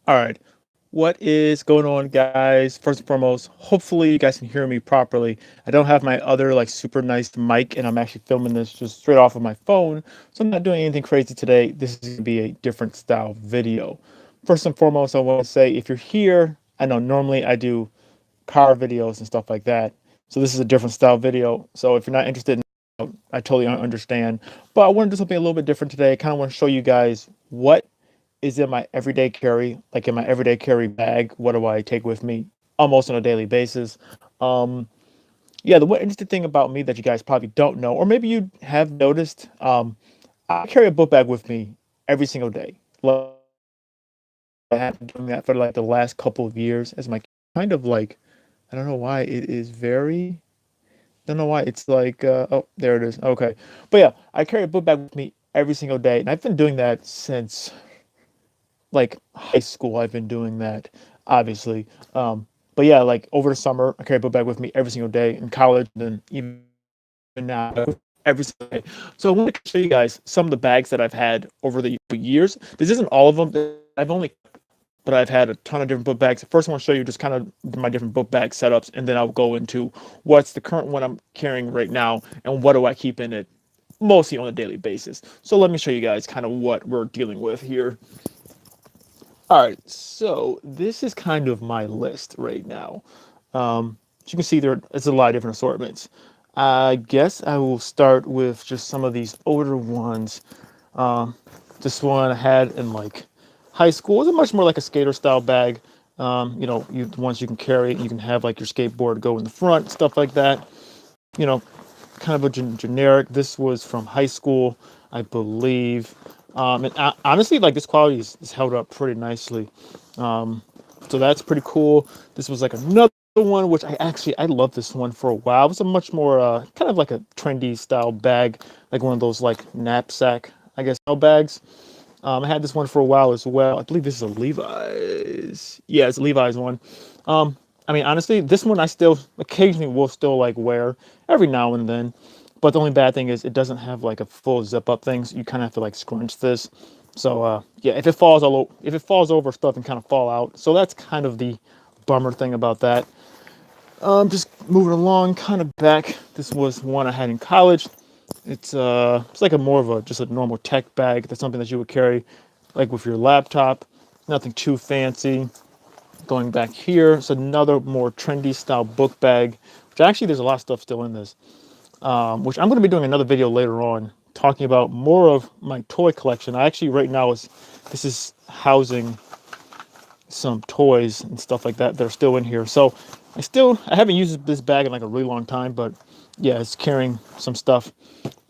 All right. What is going on, guys? First and foremost, hopefully you guys can hear me properly. I don't have my other like super nice mic, and I'm actually filming this just straight off of my phone. So I'm not doing anything crazy today. This is going to be a different style video. First and foremost, I want to say if you're here, I know normally I do car videos and stuff like that. So this is a different style video. So if you're not interested in, I totally understand. But I want to do something a little bit different today. I kind of want to show you guys what is in my everyday carry, like in my everyday carry bag. What do I take with me almost on a daily basis? Um, yeah, the one interesting thing about me that you guys probably don't know, or maybe you have noticed, I carry a book bag with me every single day. Like, I have been doing that for like the last couple of years as my kind of like, I don't know why it is very, don't know why it's like, oh, there it is. Okay. But yeah, I carry a book bag with me every single day. And I've been doing that since like high school. I've been doing that, obviously. But yeah, like over the summer, I carry a book bag with me every single day. In college, and even now, every single day. So I want to show you guys some of the bags that I've had over the years. This isn't all of them. I've only, but I've had a ton of different book bags. First, I want to show you just kind of my different book bag setups, and then I'll go into what's the current one I'm carrying right now, and what do I keep in it, mostly on a daily basis. So let me show you guys kind of what we're dealing with here. All right, so this is kind of my list right now. As you can see, it's a lot of different assortments. I guess I will start with just some of these older ones. Um, this one I had in like high school. It's much more like a skater style bag. Once you can carry it, you can have like your skateboard go in the front, stuff like that. You know, kind of a generic. This was from high school, I believe. And honestly, like this quality is held up pretty nicely. Um, so that's pretty cool. This was like another one, which I love this one for a while. It was a much more kind of like a trendy style bag, like one of those like knapsack, I guess, bags. I had this one for a while as well. I believe this is a Levi's. Yeah, it's a Levi's one. Um, I mean, honestly, this one I still occasionally will still like wear every now and then. But the only bad thing is it doesn't have like a full zip up thing, so you kind of have to like scrunch this. So yeah, if it falls over stuff and kind of fall out. So that's kind of the bummer thing about that. Just moving along, kind of back. This was one I had in college. It's like a more of a just a normal tech bag. That's something that you would carry like with your laptop. Nothing too fancy. Going back here, it's another more trendy style book bag, which actually there's a lot of stuff still in this. Which I'm going to be doing another video later on talking about more of my toy collection. I actually right now this is housing some toys and stuff like that that are still in here. So I haven't used this bag in like a really long time, but yeah, it's carrying some stuff.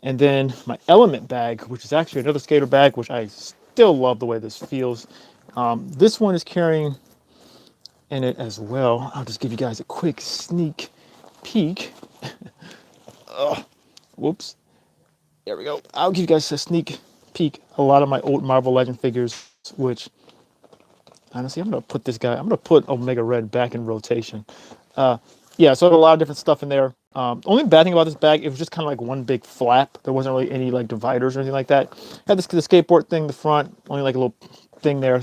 And then my Element bag, which is actually another skater bag, which I still love the way this feels. This one is carrying in it as well. I'll just give you guys a quick sneak peek. Whoops. There we go. I'll give you guys a sneak peek. A lot of my old Marvel Legend figures, which honestly, I'm gonna put Omega Red back in rotation. Uh, yeah, so I have a lot of different stuff in there. Only bad thing about this bag, it was just kind of like one big flap. There wasn't really any like dividers or anything like that. Had the skateboard thing in the front, only like a little thing there,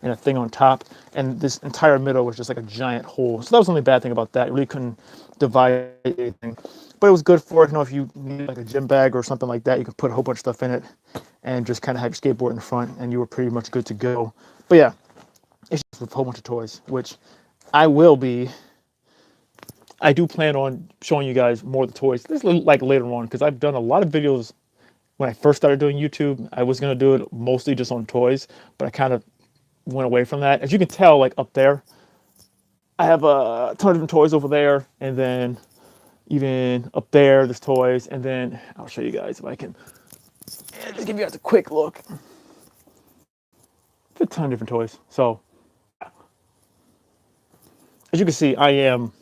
and a thing on top. And this entire middle was just like a giant hole. So that was the only bad thing about that. You really couldn't divide anything. But it was good for, if you need like a gym bag or something like that, you could put a whole bunch of stuff in it and just kind of have your skateboard in the front and you were pretty much good to go. But yeah, it's just with a whole bunch of toys, which I will be. I do plan on showing you guys more of the toys. This is like later on because I've done a lot of videos when I first started doing YouTube. I was gonna do it mostly just on toys, but I kind of went away from that. As you can tell, like up there, I have a ton of different toys over there, and then even up there, there's toys, and then I'll show you guys if I can. Just give you guys a quick look. A ton of different toys. So as you can see, I am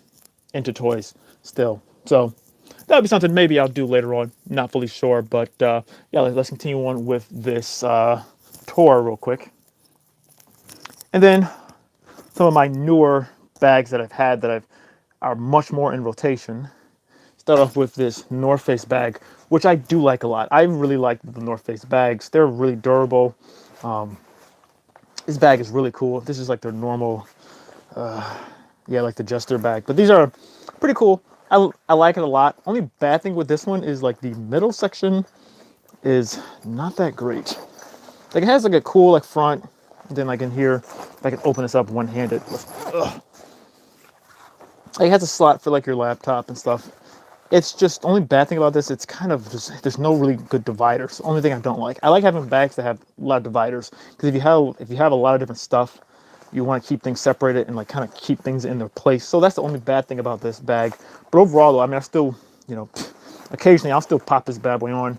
into toys still. So that'll be something maybe I'll do later on. Not fully sure, but yeah, let's continue on with this tour real quick. And then some of my newer bags that I've had are much more in rotation. Start off with this North Face bag, which I do like a lot. I really like the North Face bags. They're really durable. This bag is really cool. This is like their normal, yeah, like the Jester bag. But these are pretty cool. I like it a lot. Only bad thing with this one is like the middle section is not that great. Like it has like a cool like front, and then like in here, I can open this up one-handed. Like, it has a slot for like your laptop and stuff. It's just, the only bad thing about this, it's kind of just, there's no really good dividers. The only thing I don't like. I like having bags that have a lot of dividers, because if you have a lot of different stuff, you want to keep things separated and like kind of keep things in their place. So that's the only bad thing about this bag. But overall though, I mean, I still, you know, occasionally I'll still pop this bad boy on.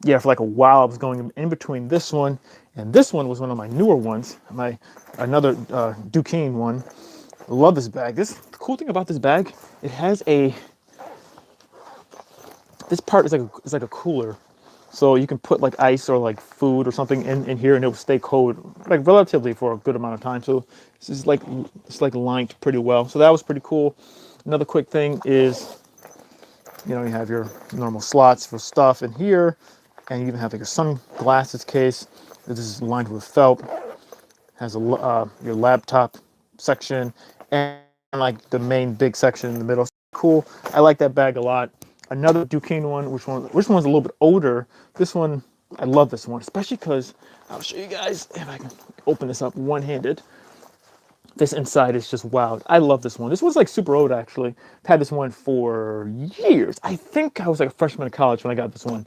Yeah, for like a while I was going in between this one, and this one was one of my newer ones, another Duquesne one. I love this bag. The cool thing about this bag, it has this part is like a cooler, so you can put like ice or like food or something in here, and it will stay cold like relatively for a good amount of time. So this is like, it's like lined pretty well. So that was pretty cool. Another quick thing is, you know, you have your normal slots for stuff in here, and you even have like a sunglasses case. This is lined with felt. Has a your laptop section and like the main big section in the middle. Cool. I like that bag a lot. Another Duquesne one, which one's a little bit older. This one, I love this one, especially because I'll show you guys if I can open this up one-handed. This inside is just wild. I love this one. This was like super old actually. I've had this one for years. I think I was like a freshman in college when I got this one.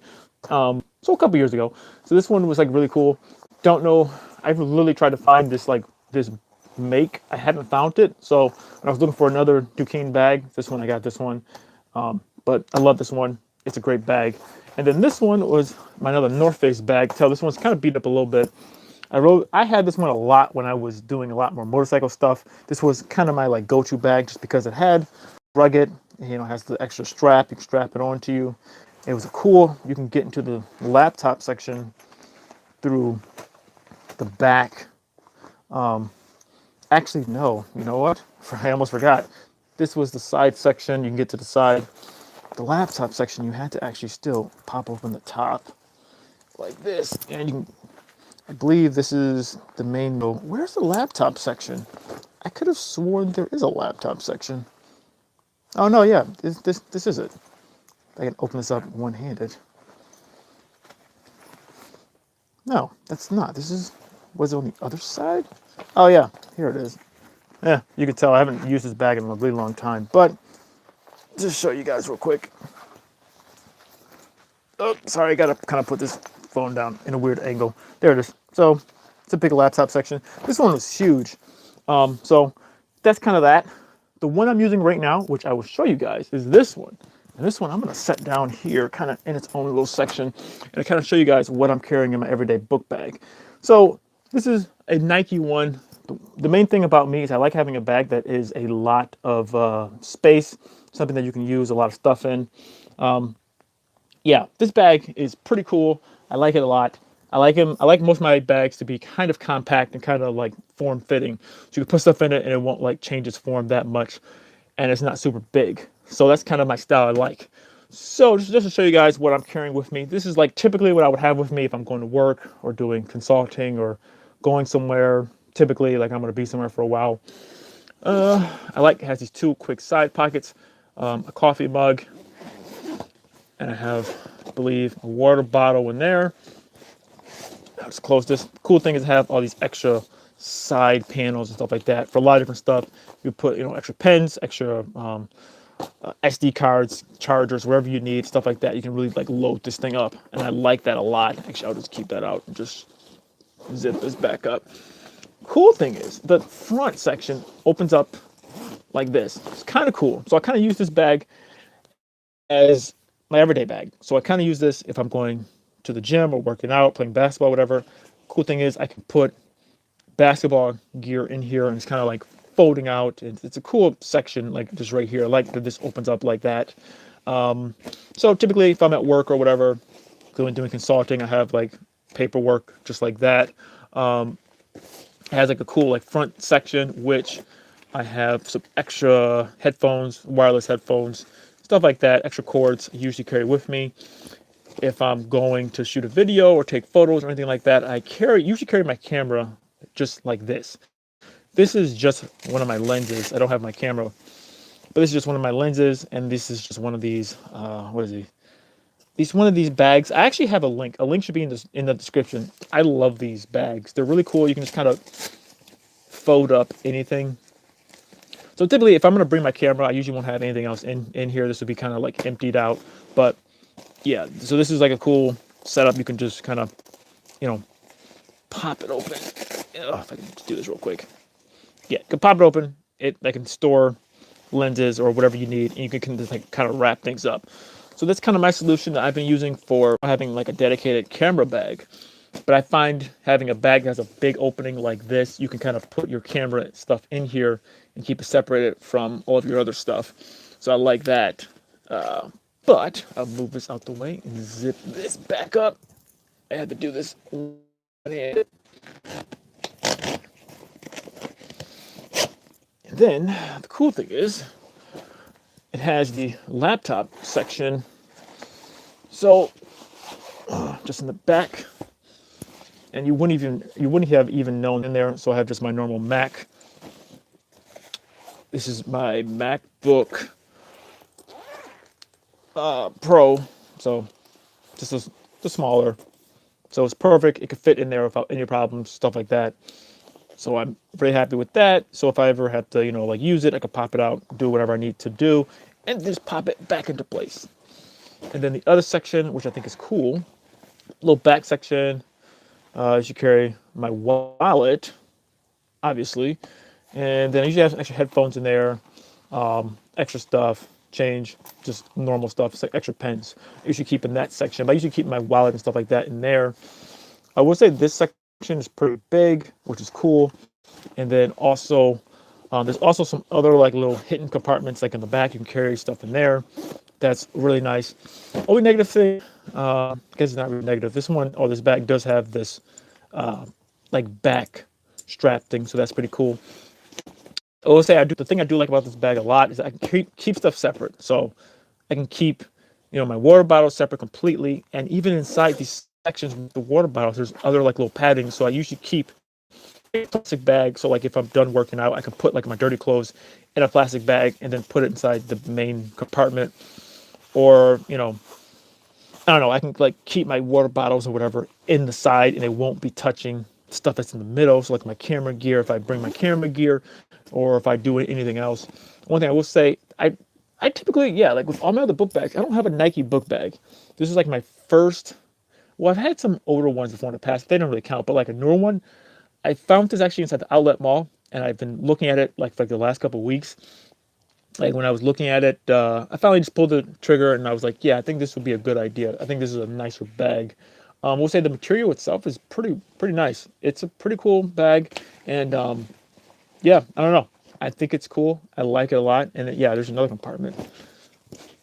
So a couple years ago. So this one was like really cool. Don't know. I've literally tried to find this make. I haven't found it. So when I was looking for another Duquesne bag, I got this one. But I love this one. It's a great bag. And then this one was my another North Face bag. So this one's kind of beat up a little bit. I had this one a lot when I was doing a lot more motorcycle stuff. This was kind of my like go-to bag just because it had rugged, you know, has the extra strap. You can strap it onto you. It was cool. You can get into the laptop section through the back. Actually, no, you know what? I almost forgot. This was the side section. You can get to the side. The laptop section, you had to actually still pop open the top like this. And you can, I believe this is the main. Where's the laptop section? I could have sworn there is a laptop section. Oh no, yeah, this is it. I can open this up one-handed. No, that's not. Was it on the other side? Oh yeah, here it is. Yeah, you can tell I haven't used this bag in a really long time, but just show you guys real quick. Oh, sorry, I gotta kind of put this phone down in a weird angle. There it is. So it's a big laptop section. This one was huge. So that's kind of that. The one I'm using right now, which I will show you guys, is this one. And this one I'm gonna set down here, kind of in its own little section, and I kind of show you guys what I'm carrying in my everyday book bag. So this is a Nike one. The main thing about me is I like having a bag that is a lot of space, something that you can use a lot of stuff in. Yeah, this bag is pretty cool. I like it a lot. I like most of my bags to be kind of compact and kind of like form-fitting. So you can put stuff in it and it won't like change its form that much. And it's not super big. So that's kind of my style I like. So just to show you guys what I'm carrying with me. This is like typically what I would have with me if I'm going to work or doing consulting or going somewhere. Typically, like I'm going to be somewhere for a while. It has these two quick side pockets, a coffee mug, and I have, I believe, a water bottle in there. I'll just close this. Cool thing is I have all these extra side panels and stuff like that for a lot of different stuff. You put, you know, extra pens, extra SD cards, chargers, wherever you need, stuff like that. You can really like load this thing up, and I like that a lot. Actually, I'll just keep that out and just zip this back up. Cool thing is the front section opens up like this. It's kind of cool. So I kind of use this bag as my everyday bag. So I kind of use this if I'm going to the gym or working out, playing basketball, whatever. Cool thing is I can put basketball gear in here, and it's kind of like folding out. It's a cool section, like just right here. I like that this opens up like that. So typically if I'm at work or whatever, doing consulting, I have like paperwork just like that. It has like a cool like front section, which I have some extra headphones, wireless headphones, stuff like that, extra cords I usually carry with me. if I'm going to shoot a video or take photos or anything like that, I usually carry my camera just like this. This is just one of my lenses. I don't have my camera, but this is just one of my lenses, and this is just one of these. What is he? One of these bags. I actually have a link. A link should be in the description. I love these bags. They're really cool. You can just kind of fold up anything. So typically, if I'm gonna bring my camera, I usually won't have anything else in here. This would be kind of like emptied out. But yeah, so this is like a cool setup. You can just kind of, you know, pop it open. Ugh, if I can just do this real quick. Yeah, you can pop it open. I can store lenses or whatever you need, and you can just like kind of wrap things up. So that's kind of my solution that I've been using for having like a dedicated camera bag. But I find having a bag that has a big opening like this, you can kind of put your camera stuff in here and keep it separated from all of your other stuff. So I like that. But I'll move this out the way and zip this back up. I had to do this one handed. And then the cool thing is it has the laptop section. So just in the back, and you wouldn't have even known in there. So I have just my normal Mac. This is my MacBook Pro, so just smaller. So it's perfect. It could fit in there without any problems, stuff like that. So I'm very happy with that. So if I ever have to, like use it, I can pop it out, do whatever I need to do, and just pop it back into place. And then the other section, which I think is cool, little back section. I should carry my wallet, obviously, and then I usually have some extra headphones in there, extra stuff, change, just normal stuff, so extra pens. I usually keep in that section, but I usually keep my wallet and stuff like that in there. I would say this section is pretty big, which is cool. And then also, there's also some other like little hidden compartments, like in the back. You can carry stuff in there. That's really nice. Only negative thing, I guess it's not really negative. This bag does have this like back strap thing, so that's pretty cool. I will say the thing I do like about this bag a lot is I can keep stuff separate. So I can keep, my water bottle separate completely, and even inside these sections with the water bottles, there's other like little padding. So I usually keep a plastic bag. So like if I'm done working out, I can put like my dirty clothes in a plastic bag and then put it inside the main compartment. Or, I don't know, I can like keep my water bottles or whatever in the side and they won't be touching stuff that's in the middle. So like my camera gear, if I bring my camera gear or if I do anything else. One thing I will say, I typically, like with all my other book bags, I don't have a Nike book bag. This is like my first, well, I've had some older ones before in the past, but they don't really count, but like a newer one. I found this actually inside the outlet mall and I've been looking at it like for the last couple of weeks. Like when I was looking at it, I finally just pulled the trigger and I was like, yeah, I think this would be a good idea. I think this is a nicer bag. We'll say the material itself is pretty nice. It's a pretty cool bag. And yeah, I don't know. I think it's cool. I like it a lot. And there's another compartment.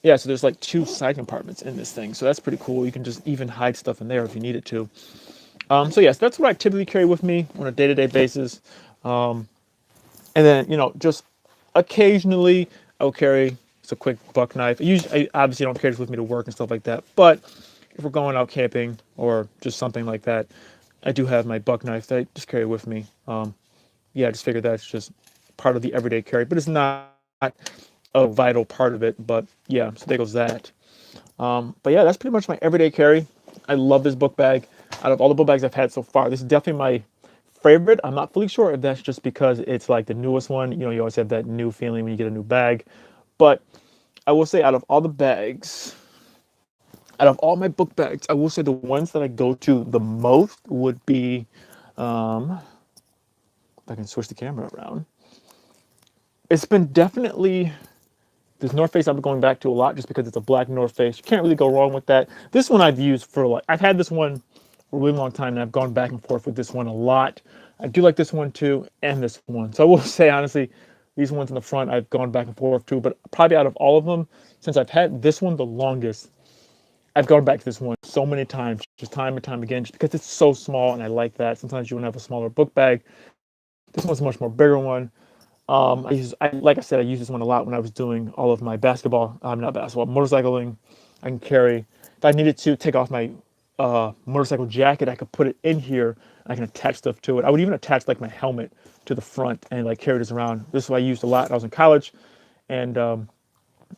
Yeah, so there's like 2 side compartments in this thing. So that's pretty cool. You can just even hide stuff in there if you need it to. So yes, that's what I typically carry with me on a day-to-day basis. And then, just occasionally I'll carry a quick buck knife. I obviously don't carry this with me to work and stuff like that, but if we're going out camping or just something like that, I do have my buck knife that I just carry with me. I just figured that's just part of the everyday carry, but it's not a vital part of it. But yeah, so there goes that. But yeah, that's pretty much my everyday carry. I love this book bag. Out of all the book bags I've had so far, this is definitely my favorite. I'm not fully sure if that's just because it's like the newest one. You always have that new feeling when you get a new bag. But I will say out of all the bags, out of all my book bags, I will say the ones that I go to the most would be, if I can switch the camera around. It's been definitely this North Face I've been going back to a lot just because it's a black North Face. You can't really go wrong with that. This one I've used for I've had this one for a really long time and I've gone back and forth with this one a lot. I do like this one too and this one. So I will say honestly, these ones in the front I've gone back and forth to, but probably out of all of them, since I've had this one the longest, I've gone back to this one so many times, just time and time again, just because it's so small and I like that. Sometimes you want to have a smaller book bag. This one's a much more bigger one. Like I said, I use this one a lot when I was doing all of my motorcycling. I can carry if I needed to take off my motorcycle jacket, I could put it in here. I can attach stuff to it. I would even attach like my helmet to the front and like carry this around. This is what I used a lot when I was in college. And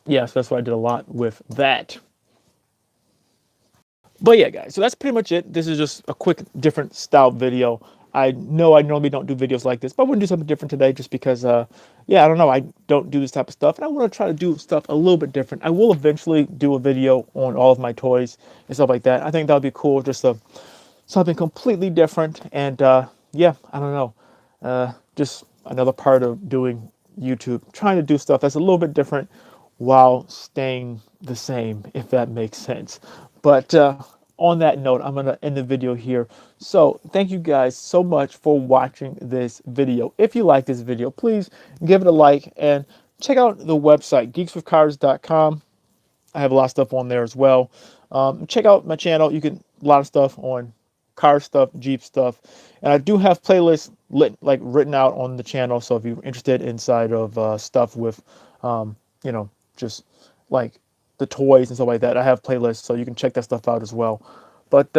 yeah, so that's what I did a lot with that. But yeah, guys, so that's pretty much it. This is just a quick, different style video. I know I normally don't do videos like this, but I want to do something different today just because, yeah, I don't know. I don't do this type of stuff, and I want to try to do stuff a little bit different. I will eventually do a video on all of my toys and stuff like that. I think that would be cool, just something completely different. And yeah, I don't know. Just another part of doing YouTube, trying to do stuff that's a little bit different while staying the same, if that makes sense. But on that note, I'm going to end the video here. So thank you guys so much for watching this video. If you like this video, please give it a like and check out the website, geekswithcars.com. I have a lot of stuff on there as well. Check out my channel. You can a lot of stuff on car stuff, Jeep stuff, and I do have playlists written out on the channel. So if you're interested inside of stuff with, you know, just like the toys and stuff like that, I have playlists, so you can check that stuff out as well. But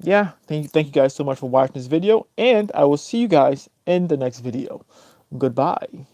yeah, thank you guys so much for watching this video, and I will see you guys in the next video. Goodbye.